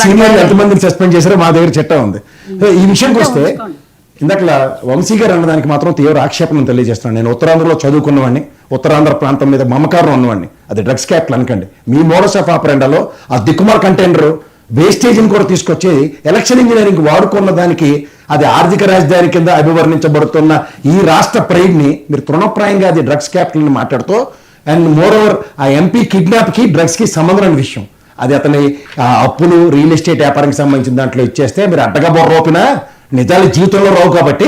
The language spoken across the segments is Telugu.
సీనియర్ ఎంతమందిని సస్పెండ్ చేశారో మా దగ్గర చట్టం ఉంది. ఈ విషయానికి వస్తే ఇందాక వంశీ గారు అన్నదానికి మాత్రం తీవ్ర ఆక్షేపణను తెలియజేస్తున్నాను. నేను ఉత్తరాంధ్రలో చదువుకున్నవాడిని, ఉత్తరాంధ్ర ప్రాంతం మీద మమకారం ఉన్నవాడిని. అది డ్రగ్స్ క్యాపిటల్ అనకండి. మీ మోడస్ ఆఫ్ ఆపరెండాలో ఆ దిక్కుమార్ కంటైనర్ వేస్టేజ్ని కూడా తీసుకొచ్చి ఎలక్షన్ ఇంజనీరింగ్ వాడుకున్న దానికి అది ఆర్థిక రాజధాని కింద అభివర్ణించబడుతున్న ఈ రాష్ట్ర ప్రైడ్ని మీరు తృణప్రాయంగా అది డ్రగ్స్ క్యాపిటల్ని మాట్లాడుతూ, అండ్ మోర్ ఓవర్ ఆ ఎంపీ కిడ్నాప్కి డ్రగ్స్కి సంబంధం లేని విషయం. అది అతని అప్పులు రియల్ ఎస్టేట్ వ్యాపారానికి సంబంధించిన దాంట్లో ఇచ్చేస్తే మీరు అడ్డగా బొర్రోపినా నిజాలు జీవితంలో రావు. కాబట్టి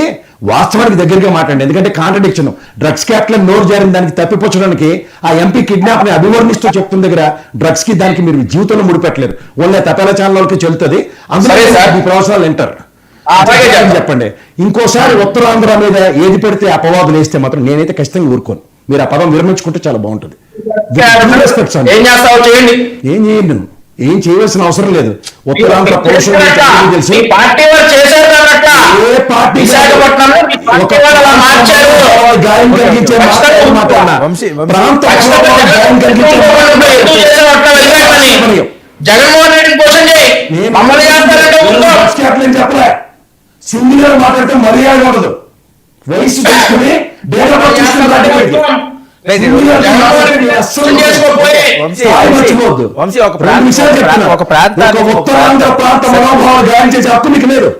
వాస్తవానికి దగ్గరగా మాట్లాడండి. ఎందుకంటే కాంట్రడిక్షన్, డ్రగ్స్ క్యాపిటల్ నోరు జారిన దానికి తప్పిపుచ్చడానికి ఆ ఎంపీ కిడ్నాప్ ని అభివర్ణిస్తూ చెప్తున్న దగ్గర డ్రగ్స్ కి దానికి మీరు జీవితంలో ముడిపెట్టలేరు. ఓన్లీ తపాల ఛానల్కి చెల్లుతుంది. అందులో మీ ప్రొఫెషనల్ ఎంటర్ చెప్పండి. ఇంకోసారి ఉత్తరాంధ్ర మీద ఏది పెడితే అపవాదులు వేస్తే మాత్రం నేనైతే ఖచ్చితంగా ఊరుకోను. మీరు ఆ పదం విరమించుకుంటే చాలా బాగుంటుంది. ఏం చేయండి, ఏం చేయవలసిన అవసరం లేదు. ఉత్తరాంధ్ర తెలుసు ఏ పార్టీ గాయం కలిగించే జగన్మోహన్ రెడ్డి కోసం చెప్పలే. సింగిల్ మాట్లాడితే మర్యాద ఉండదు. వయసు తీసుకుని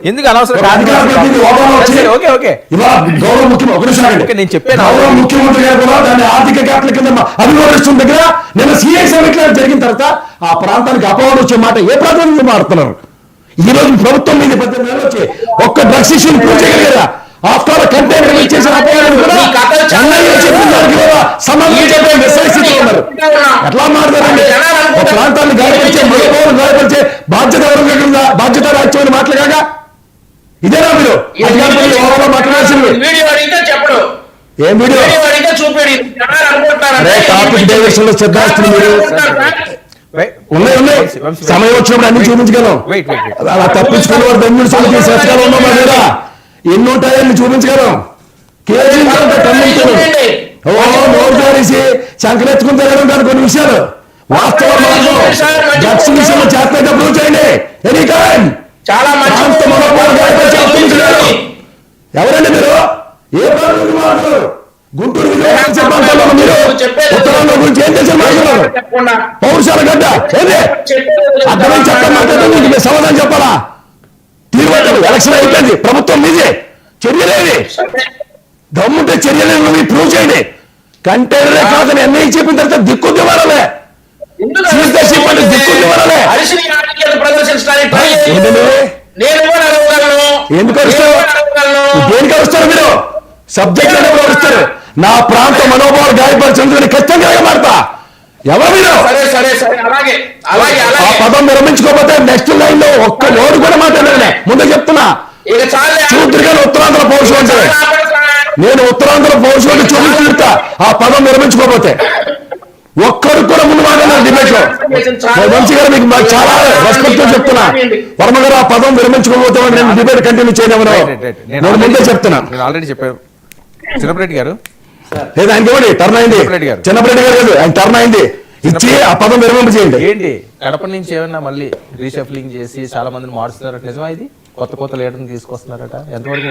ఎందుకు అనవసరం నేను చెప్పాను. ముఖ్యమంత్రి గారు కూడా దాన్ని ఆర్థిక క్యాపిటల్ కింద అభివర్ణిస్తున్న దగ్గర నిన్న సిఐ సమీక్ష జరిగిన తర్వాత ఆ ప్రాంతానికి అపవాదం వచ్చే మాట ఏ ప్రాంతానికి మారుతున్నారు? ఈ రోజు ప్రభుత్వం మీద 18 నెలలు వచ్చి ఒక్క డ్రగ్స్ ఇష్యూని పూర్తి చేయగలిగారా? ఆఫ్టర్ కంటైనర్ చేసిన అపవాదాన్ని కూడా ఎట్లా మాట్లాడారండి? ఒక ప్రాంతాన్ని గాయపరిచే మనోభావాలు గాయపరిచే బాధ్యత ఎవరు? బాధ్యత రాజ్యం మాట్లాడాక ఇదేనా మీరు మాట్లాడాల్సింది? ఏం వీడియో టాపిక్ డైవర్షన్ లో సిద్ధాస్తులు మీరు ఉన్నాయి సమయం వచ్చినప్పుడు అన్ని చూపించగలం. అలా తప్పించుకునే వారు దమ్ముడు సంవత్సరాలు ఉన్నాం మా దగ్గర ఎన్ని ఉంటాయని చూపించగలం. కేజీ నోరు జారేసి శంకరెత్తుకుని తిరగడం కాదు కొన్ని విషయాలు. వాస్తవ డ్రగ్స్ విషయంలో చేస్తున్నప్పుడు చేయండి. ఎనీ టైం ఎవరండి మీరు? ఏ ప్రాంతం మాట్లాడరు? గుంటూరు ప్రాంతంలో మీరు ఉత్తరాంధ్ర గురించి ఏం చేశారు మాట్లాడారు? పౌరుషాల గడ్డ ఏది అర్థమని చెప్పడం మాట్లాడడం మీకు సమాధానం చెప్పాలా? తీర్మానం ఎలక్షన్ అయిపోయింది, ప్రభుత్వం మీదే, చర్యలేవి దమ్ముంటే చర్యలేవి ప్రూవ్ చేయండి. కంటైనరే కాదని ఎన్ఐ చెప్పిన తర్వాత దిక్కుంది వరలే దిక్కుంది వరలే. ఎందుకు అరుస్తారు? దేనికి అరుస్తారు మీరు? సబ్జెక్ట్ అనేవి అరుస్తారు. నా ప్రాంత మనోభావాలు గాయపరిచేందుకు ఖచ్చితంగా మాడతా. ఎవరు మీరు? ఆ పదం విరమించుకోకపోతే నెక్స్ట్ లైన్ లో ఒక్క ఓటు కూడా మాట్లాడలే. ముందే చెప్తున్నా, చూద్దరుగానే ఉత్తరాంధ్ర పౌరుషం అంటే నేను ఉత్తరాంధ్ర పౌరుషం అంటే చూపిస్తా. ఆ పదం విరమించుకోకపోతే ఒక్కరు కూడా ముందు మాట్లాడారు డిబేట్ లో. వంశీ గారు మీకు చాలా రెస్పెక్ట్ చెప్తున్నా. వర్మ గారు ఆ పదం విరమించుకోకపోతే నేను డిబేట్ కంటిన్యూ చేయలేమను నేను ముందే చెప్తున్నా. ఆల్రెడీ చెప్పారు చిన్నపరెడ్డి గారు. లేదా ఆయనకి టర్న్ అయింది. చిన్నపరెడ్డి గారు కాదు, ఆయన టర్న్ అయింది. ఇచ్చి ఆ పదం విరమింప చేయండి. ఏంటి కడప నుంచి ఏమన్నా మళ్ళీ రీషఫ్లింగ్ చేసి చాలా మందిని మారుస్తున్నారట, నిజమా? ఇది కొత్త లీడర్ని తీసుకొస్తున్నారట, ఎంతవరకు